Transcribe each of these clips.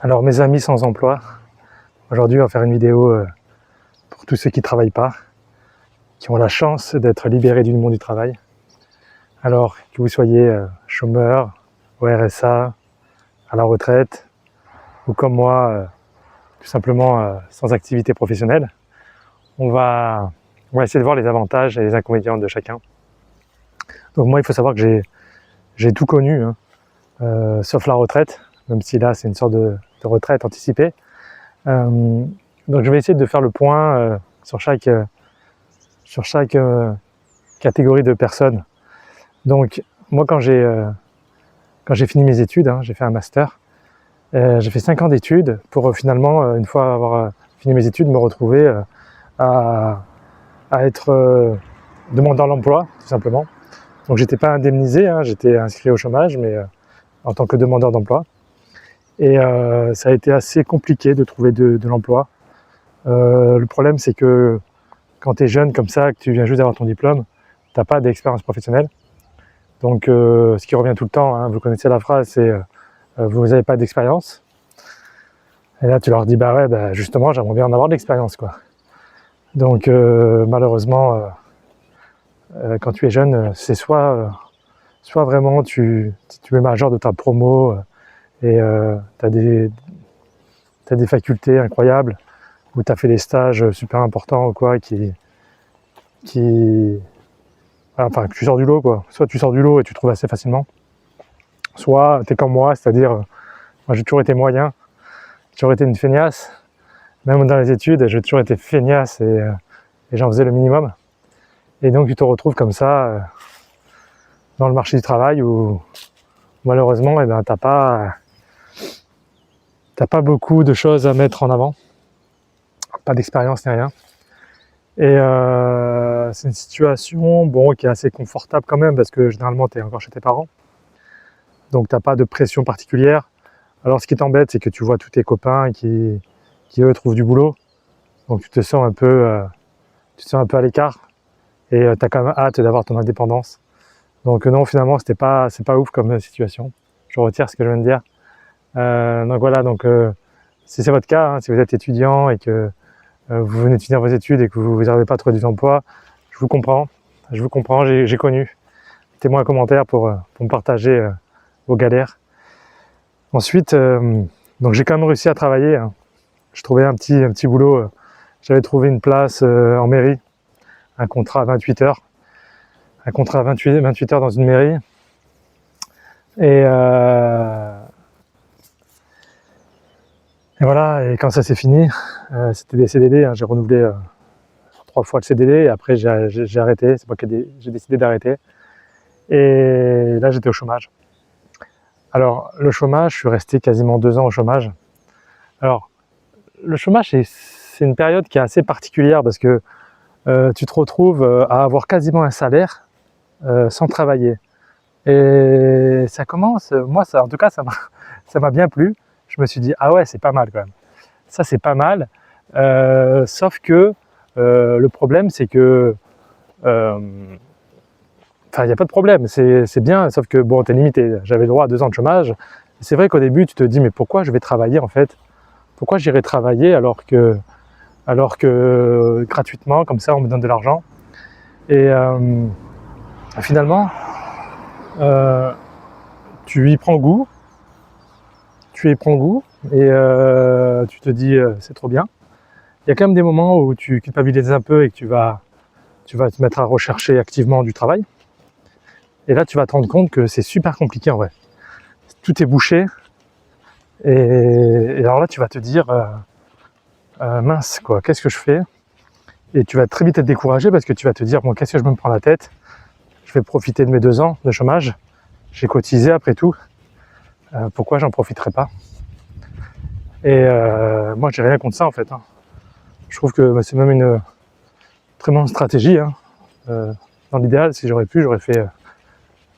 Alors mes amis sans emploi, aujourd'hui on va faire une vidéo pour tous ceux qui ne travaillent pas, qui ont la chance d'être libérés du monde du travail. Alors que vous soyez chômeur, au RSA, à la retraite, ou comme moi, tout simplement sans activité professionnelle, on va essayer de voir les avantages et les inconvénients de chacun. Donc moi il faut savoir que j'ai tout connu, sauf la retraite, même si là c'est une sorte de retraite anticipée. Donc je vais essayer de faire le point sur chaque catégorie de personnes. Donc moi quand j'ai fini mes études, j'ai fait un master, j'ai fait 5 ans d'études pour finalement, une fois avoir fini mes études, me retrouver à être demandeur d'emploi, tout simplement. Donc j'étais pas indemnisé, j'étais inscrit au chômage, mais en tant que demandeur d'emploi. Et ça a été assez compliqué de trouver de l'emploi. Le problème c'est que quand tu es jeune comme ça, que tu viens juste d'avoir ton diplôme, tu n'as pas d'expérience professionnelle. Donc ce qui revient tout le temps, vous connaissez la phrase, c'est vous n'avez pas d'expérience. Et là tu leur dis bah ouais, justement j'aimerais bien en avoir de l'expérience quoi. Donc malheureusement quand tu es jeune, c'est soit vraiment tu es major de ta promo et tu as des facultés incroyables, où tu as fait des stages super importants ou quoi, enfin que tu sors du lot quoi. Soit tu sors du lot et tu trouves assez facilement, soit tu es comme moi, c'est-à-dire moi j'ai toujours été moyen, j'ai toujours été une feignasse, même dans les études j'ai toujours été feignasse et j'en faisais le minimum. Et donc tu te retrouves comme ça dans le marché du travail où malheureusement t'as pas beaucoup de choses à mettre en avant, pas d'expérience ni rien. Et c'est une situation qui est assez confortable quand même, parce que généralement tu es encore chez tes parents, donc tu n'as pas de pression particulière. Alors ce qui t'embête, c'est que tu vois tous tes copains qui eux trouvent du boulot, donc tu te sens un peu à l'écart, et tu as quand même hâte d'avoir ton indépendance. Donc non, finalement c'est pas ouf comme situation, je retire ce que je viens de dire. Donc voilà, si c'est votre cas, si vous êtes étudiant et que vous venez de finir vos études et que vous n'arrivez pas à trouver d'emploi, je vous comprends, j'ai connu. Mettez-moi un commentaire pour me partager vos galères. Ensuite, donc j'ai quand même réussi à travailler. Je trouvais un petit boulot. J'avais trouvé une place en mairie, un contrat à 28 heures. Un contrat à 28 heures dans une mairie. Et voilà, et quand ça s'est fini, c'était des CDD, j'ai renouvelé 3 fois le CDD et après j'ai arrêté, c'est moi qui j'ai décidé d'arrêter. Et là j'étais au chômage. Alors le chômage, je suis resté quasiment 2 ans au chômage. Alors le chômage c'est une période qui est assez particulière, parce que tu te retrouves à avoir quasiment un salaire sans travailler. Et ça commence, moi ça, en tout cas ça m'a bien plu. Je me suis dit ah ouais, c'est pas mal quand même. Ça c'est pas mal, sauf que le problème c'est que il n'y a pas de problème, c'est bien, sauf que bon, t'es limité. J'avais le droit à 2 ans de chômage. C'est vrai qu'au début tu te dis mais pourquoi je vais travailler en fait? Pourquoi j'irai travailler alors que gratuitement comme ça on me donne de l'argent? Et finalement tu y prends goût, et tu te dis c'est trop bien. Il y a quand même des moments où tu culpabilises un peu et que tu vas te mettre à rechercher activement du travail. Et là, tu vas te rendre compte que c'est super compliqué en vrai. Tout est bouché. Et alors là, tu vas te dire mince quoi, qu'est-ce que je fais? Et tu vas très vite être découragé, parce que tu vas te dire bon, qu'est-ce que je me prends la tête? Je vais profiter de mes 2 ans de chômage. J'ai cotisé après tout. Pourquoi j'en profiterai pas? Et moi, j'ai rien contre ça en fait. Je trouve que c'est même une très bonne stratégie. Dans l'idéal, si j'aurais fait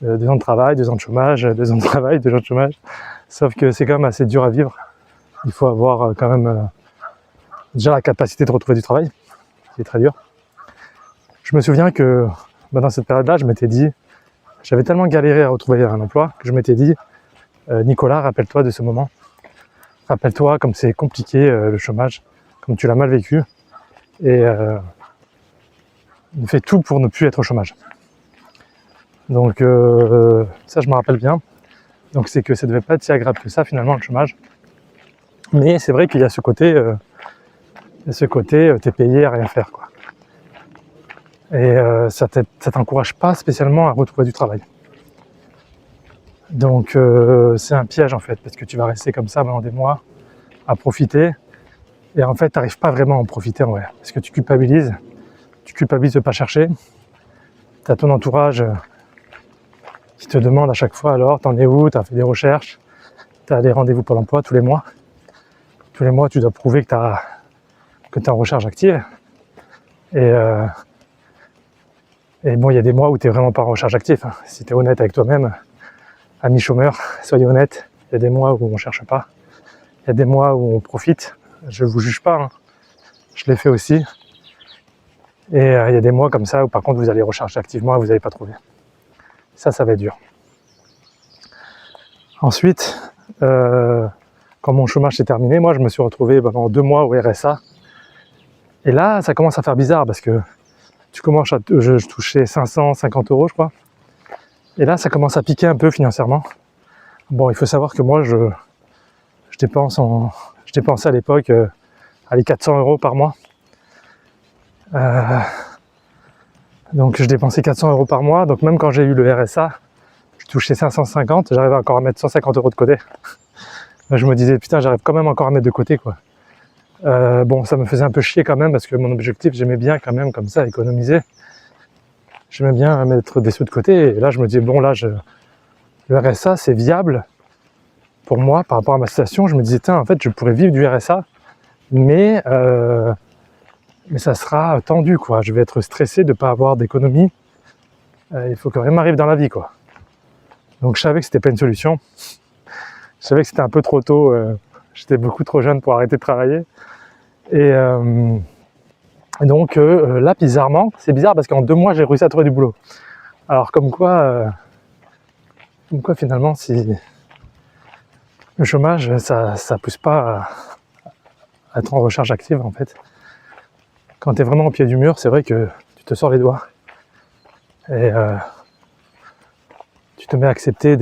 2 ans de travail, 2 ans de chômage, 2 ans de travail, 2 ans de chômage. Sauf que c'est quand même assez dur à vivre. Il faut avoir quand même déjà la capacité de retrouver du travail, qui est très dur. Je me souviens que dans cette période-là, je m'étais dit, j'avais tellement galéré à retrouver un emploi que je m'étais dit, Nicolas, rappelle-toi de ce moment. rappelle-toi comme c'est compliqué le chômage, comme tu l'as mal vécu, et fais tout pour ne plus être au chômage. Donc ça je me rappelle bien. Donc c'est que ça devait pas être si agréable que ça finalement le chômage. Mais c'est vrai qu'il y a ce côté, t'es payé à rien faire, quoi. Et ça t'encourage pas spécialement à retrouver du travail. Donc c'est un piège en fait, parce que tu vas rester comme ça pendant des mois à profiter, et en fait t'arrives pas vraiment à en profiter en vrai, parce que tu culpabilises de pas chercher, t'as ton entourage qui te demande à chaque fois alors t'en es où, t'as fait des recherches, t'as des rendez-vous pour l'emploi tous les mois tu dois prouver que t'es en recherche active, et bon il y a des mois où t'es vraiment pas en recherche active, hein. Si t'es honnête avec toi-même, ami chômeur, soyez honnête, il y a des mois où on cherche pas, il y a des mois où on profite, je vous juge pas, hein. Je l'ai fait aussi, et il y a des mois comme ça où par contre vous allez rechercher activement et vous n'allez pas trouver. Ça va être dur. Ensuite, quand mon chômage s'est terminé, moi je me suis retrouvé pendant 2 mois au RSA, et là ça commence à faire bizarre parce que je touchais 550 € je crois, et là ça commence à piquer un peu financièrement. Bon, il faut savoir que moi je dépensais à l'époque 400 € par mois. Donc je dépensais 400 € par mois, donc même quand j'ai eu le RSA, je touchais 550, j'arrivais encore à mettre 150 € de côté. Je me disais putain, j'arrive quand même encore à mettre de côté, quoi. Bon, ça me faisait un peu chier quand même, parce que mon objectif, j'aimais bien quand même comme ça économiser. J'aimais bien mettre des sous de côté, et là je me disais bon, là le RSA c'est viable pour moi par rapport à ma situation. Je me disais tiens, en fait je pourrais vivre du RSA, mais ça sera tendu, quoi. Je vais être stressé de ne pas avoir d'économie. Il faut que rien m'arrive dans la vie, quoi. Donc je savais que c'était pas une solution. Je savais que c'était un peu trop tôt. J'étais beaucoup trop jeune pour arrêter de travailler. Et donc là, bizarrement, c'est bizarre parce qu'en 2 mois, j'ai réussi à trouver du boulot. Alors comme quoi finalement, si le chômage, ça pousse pas à être en recherche active, en fait. Quand tu es vraiment au pied du mur, c'est vrai que tu te sors les doigts. Et tu te mets à accepter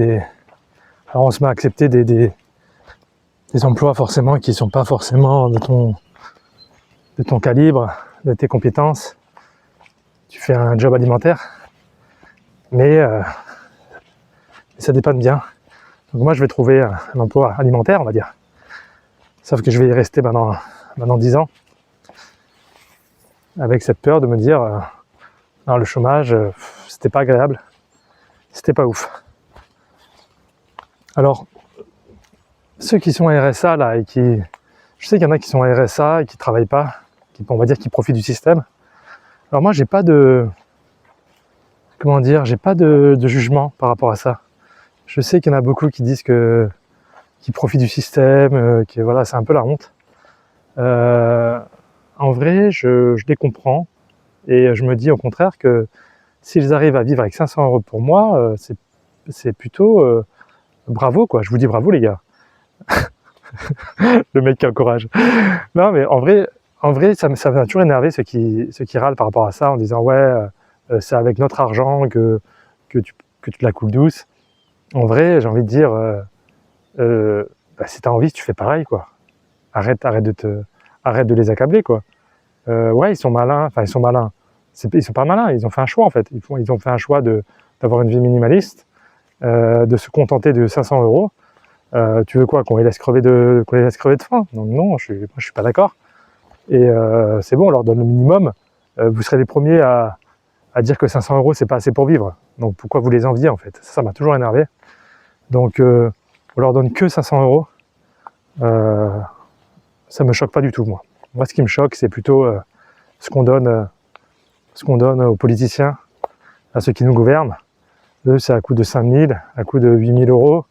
Alors on se met à accepter des emplois forcément qui ne sont pas forcément de ton calibre, de tes compétences. Tu fais un job alimentaire, mais ça dépanne bien. Donc moi je vais trouver un emploi alimentaire, on va dire. Sauf que je vais y rester maintenant 10 ans. Avec cette peur de me dire non, le chômage, c'était pas agréable, c'était pas ouf. Alors, ceux qui sont à RSA là, et je sais qu'il y en a qui sont à RSA et qui travaillent pas, on va dire qui profitent du système. Alors moi j'ai pas de jugement par rapport à ça. Je sais qu'il y en a beaucoup qui disent qui profitent du système, que voilà, c'est un peu la honte. En vrai, je les comprends, et je me dis au contraire que s'ils arrivent à vivre avec 500 € pour mois, c'est plutôt bravo, quoi. Je vous dis bravo, les gars. Le mec qui encourage. Non, mais en vrai ça m'a toujours énervé ceux qui râlent par rapport à ça en disant ouais, c'est avec notre argent que tu la coules douce. En vrai, j'ai envie de dire si t'as envie, tu fais pareil, quoi. Arrête de les accabler, quoi. Ouais, ils sont malins, ils sont pas malins, ils ont fait un choix, en fait. Ils ont fait un choix d'avoir une vie minimaliste, de se contenter de 500 €. Tu veux quoi, qu'on les laisse crever de faim? Donc non, moi je suis pas d'accord. Et c'est bon, on leur donne le minimum. Vous serez les premiers à dire que 500 € c'est pas assez pour vivre. Donc pourquoi vous les enviez, en fait? Ça m'a toujours énervé. Donc on leur donne que 500 €. Ça me choque pas du tout, moi. Moi, ce qui me choque, c'est plutôt ce qu'on donne aux politiciens, à ceux qui nous gouvernent. Eux, c'est à coût de 5 000, à coût de 8 000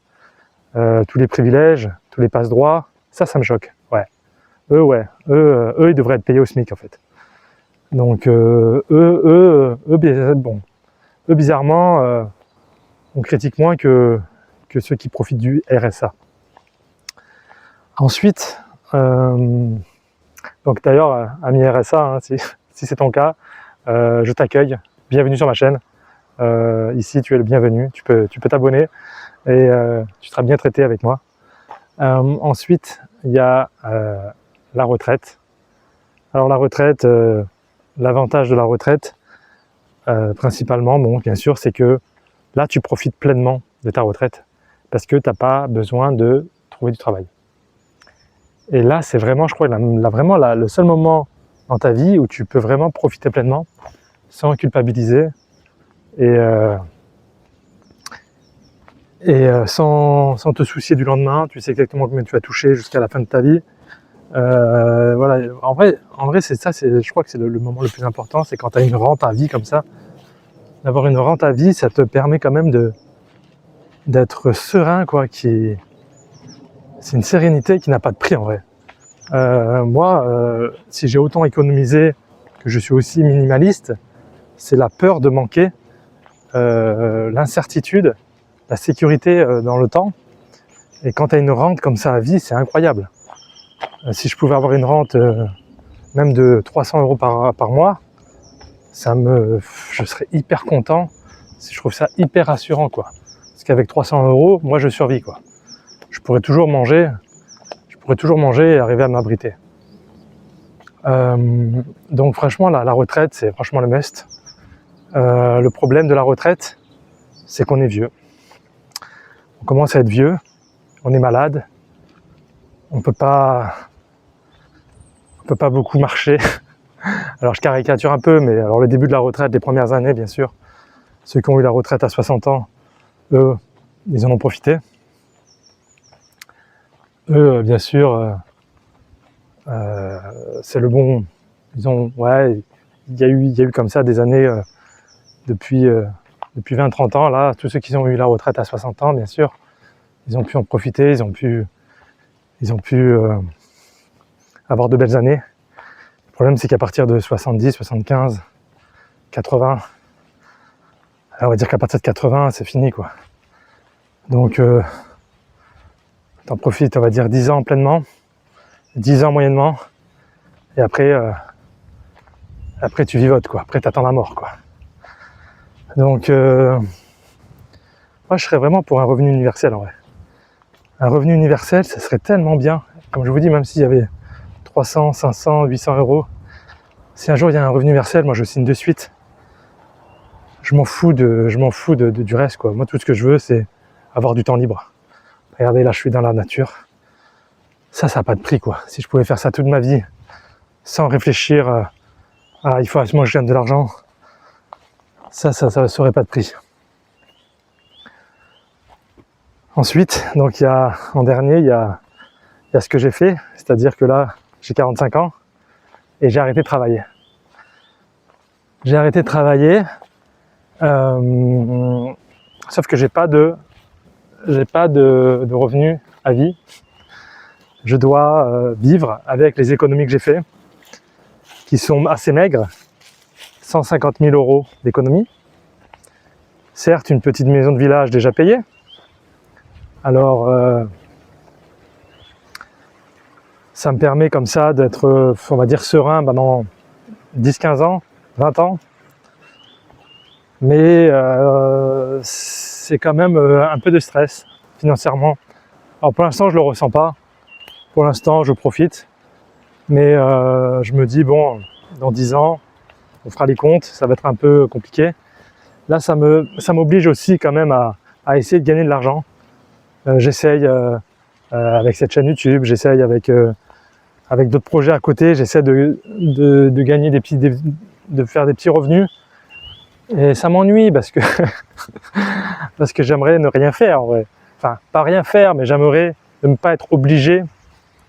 €, tous les privilèges, tous les passe-droits. Ça me choque. Ouais. Eux, ils devraient être payés au SMIC, en fait. Donc bizarrement, on critique moins que ceux qui profitent du RSA. Ensuite, donc d'ailleurs, ami RSA, hein, si c'est ton cas, je t'accueille, bienvenue sur ma chaîne. Ici, tu es le bienvenu, tu peux t'abonner et tu seras bien traité avec moi. Ensuite, il y a la retraite. Alors la retraite, l'avantage de la retraite, principalement, bon, bien sûr, c'est que là, tu profites pleinement de ta retraite parce que tu n'as pas besoin de trouver du travail. Et là, c'est vraiment, je crois, le seul moment dans ta vie où tu peux vraiment profiter pleinement sans culpabiliser et sans te soucier du lendemain. Tu sais exactement combien tu vas toucher jusqu'à la fin de ta vie. Voilà. En vrai, c'est ça. Je crois que c'est le moment le plus important, c'est quand tu as une rente à vie comme ça. D'avoir une rente à vie, ça te permet quand même d'être serein, quoi. C'est une sérénité qui n'a pas de prix en vrai. Moi, si j'ai autant économisé, que je suis aussi minimaliste, c'est la peur de manquer, l'incertitude, la sécurité dans le temps. Et quand tu as une rente comme ça à vie, c'est incroyable. Si je pouvais avoir une rente même de 300 € par mois, je serais hyper content. Je trouve ça hyper rassurant, quoi. Parce qu'avec 300 €, moi je survis, quoi. Je pourrais toujours manger et arriver à m'abriter. Donc franchement, la retraite, c'est franchement le must. Le problème de la retraite, c'est qu'on est vieux. On commence à être vieux, on est malade, on peut pas beaucoup marcher. Alors je caricature un peu, mais alors le début de la retraite, les premières années, bien sûr, ceux qui ont eu la retraite à 60 ans, eux, ils en ont profité. Eux, bien sûr, c'est le bon. Il y a eu comme ça des années depuis 20-30 ans. Là, tous ceux qui ont eu la retraite à 60 ans, bien sûr, ils ont pu en profiter, ils ont pu avoir de belles années. Le problème, c'est qu'à partir de 70, 75, 80, alors on va dire qu'à partir de 80, c'est fini, quoi. Donc, t'en profites, on va dire 10 ans pleinement, 10 ans moyennement, et après tu vivotes, quoi. Après, t'attends la mort, quoi. Donc, moi, je serais vraiment pour un revenu universel, en vrai. Un revenu universel, ça serait tellement bien. Comme je vous dis, même s'il y avait 300, 500, 800 €, si un jour il y a un revenu universel, moi je signe de suite. Je m'en fous du reste, quoi. Moi, tout ce que je veux, c'est avoir du temps libre. Regardez, là, je suis dans la nature. Ça n'a pas de prix, quoi. Si je pouvais faire ça toute ma vie, sans réfléchir à il faut absolument que je gagne de l'argent, ça n'aurait pas de prix. Ensuite, donc en dernier, il y a ce que j'ai fait, c'est-à-dire que là, j'ai 45 ans et j'ai arrêté de travailler. J'ai arrêté de travailler, sauf que j'ai pas de revenus à vie. Je dois vivre avec les économies que j'ai fait, qui sont assez maigres, 150 000 € d'économies. Certes, une petite maison de village déjà payée. Alors, ça me permet comme ça d'être, on va dire, serein pendant 10-15 ans, 20 ans. Mais c'est quand même un peu de stress financièrement. Alors pour l'instant, je le ressens pas. Pour l'instant, je profite. Mais je me dis, bon, dans 10 ans, on fera les comptes, ça va être un peu compliqué. Là, ça m'oblige aussi quand même à essayer de gagner de l'argent. J'essaye avec cette chaîne YouTube, j'essaye avec d'autres projets à côté, j'essaie de gagner de faire des petits revenus. Et ça m'ennuie parce que parce que j'aimerais ne rien faire en vrai. Enfin, pas rien faire, mais j'aimerais ne pas être obligé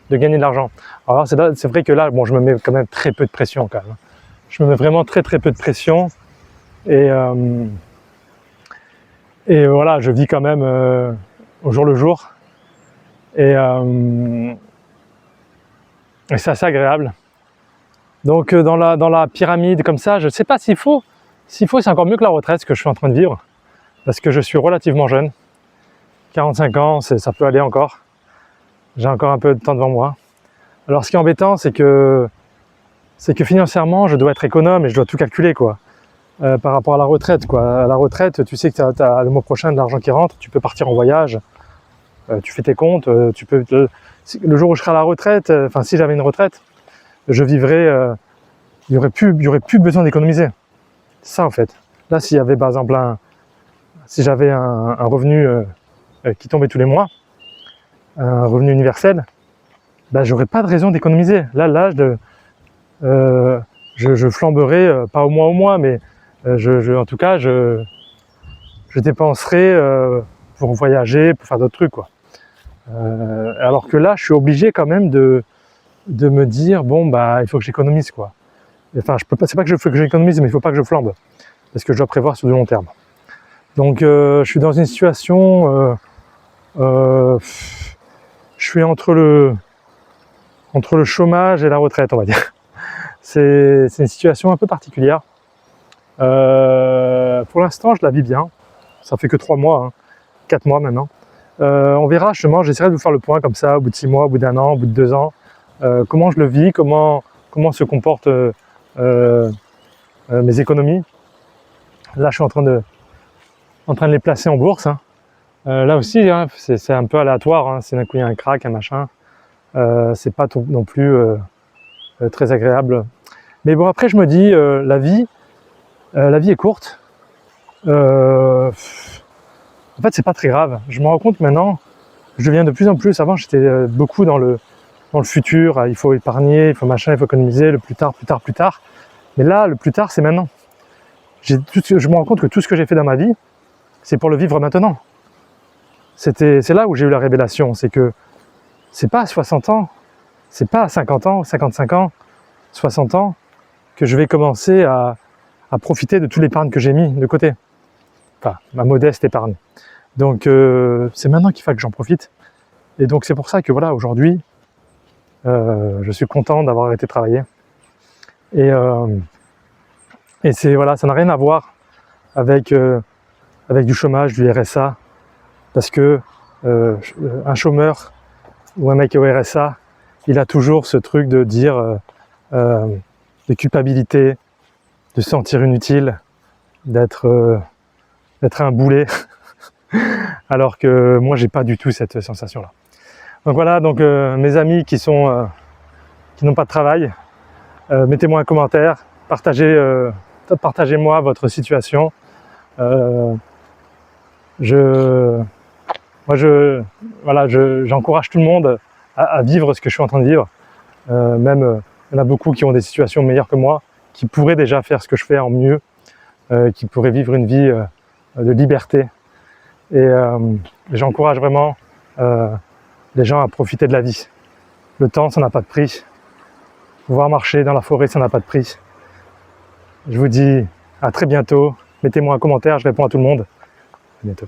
de gagner de l'argent. Alors c'est vrai que là, bon, je me mets quand même très peu de pression quand même. Je me mets vraiment très peu de pression et voilà, je vis quand même au jour le jour et c'est assez agréable. Donc dans la pyramide comme ça, je ne sais pas s'il faut, c'est encore mieux que la retraite, ce que je suis en train de vivre, parce que je suis relativement jeune. 45 ans, ça peut aller encore. J'ai encore un peu de temps devant moi. Alors ce qui est embêtant, c'est que financièrement, je dois être économe et je dois tout calculer, quoi. Par rapport à la retraite, quoi. À la retraite, tu sais que tu as le mois prochain de l'argent qui rentre, tu peux partir en voyage, tu fais tes comptes, le jour où je serai à la retraite, enfin si j'avais une retraite, je vivrais, il y aurait plus besoin d'économiser. C'est ça en fait. Là, s'il y avait par exemple si j'avais un revenu qui tombait tous les mois, un revenu universel, ben, j'aurais pas de raison d'économiser. Là, je flamberais, pas au mois, mais en tout cas, je dépenserais pour voyager, pour faire d'autres trucs, quoi. Alors que là, je suis obligé quand même de me dire, bon, bah, il faut que j'économise, quoi. Enfin, je peux pas, c'est pas que je veux que j'économise, mais il faut pas que je flambe, parce que je dois prévoir sur du long terme. Donc, je suis dans une situation, je suis entre le chômage et la retraite, on va dire. C'est une situation un peu particulière. Pour l'instant, je la vis bien. Ça fait que 3 mois, hein, 4 mois maintenant. On verra, justement, j'essaierai de vous faire le point comme ça, au bout de 6 mois, au bout d'1 an, au bout de 2 ans. Comment je le vis, comment se comportent mes économies. Là, je suis en train de les placer en bourse, hein. Là aussi, hein, c'est un peu aléatoire, hein. C'est d'un coup il y a un crack, un machin. C'est pas non plus très agréable. Mais bon, après je me dis, la vie est courte. En fait, c'est pas très grave. Je me rends compte maintenant, je deviens de plus en plus. Avant, j'étais beaucoup dans le futur. Il faut épargner, il faut machin, il faut économiser, le plus tard. Mais là, le plus tard, c'est maintenant. Je me rends compte que tout ce que j'ai fait dans ma vie, c'est pour le vivre maintenant. C'est là où j'ai eu la révélation. C'est que c'est pas à 60 ans, c'est pas à 50 ans, 55 ans, 60 ans que je vais commencer à profiter de toute l'épargne que j'ai mis de côté. Enfin, ma modeste épargne. Donc c'est maintenant qu'il faut que j'en profite. Et donc c'est pour ça que voilà, aujourd'hui, je suis content d'avoir arrêté de travailler. Et c'est voilà, ça n'a rien à voir avec du chômage, du RSA, parce que un chômeur ou un mec au RSA, il a toujours ce truc de dire de culpabilité, de se sentir inutile, d'être un boulet, alors que moi j'ai pas du tout cette sensation-là. Donc voilà, donc mes amis qui n'ont pas de travail, mettez-moi un commentaire, partagez-moi votre situation. J'encourage tout le monde à vivre ce que je suis en train de vivre. Même il y en a beaucoup qui ont des situations meilleures que moi, qui pourraient déjà faire ce que je fais en mieux, qui pourraient vivre une vie de liberté. Et j'encourage vraiment les gens à profiter de la vie. Le temps, ça n'a pas de prix. Pouvoir marcher dans la forêt, ça n'a pas de prix. Je vous dis à très bientôt. Mettez-moi un commentaire, je réponds à tout le monde. À bientôt.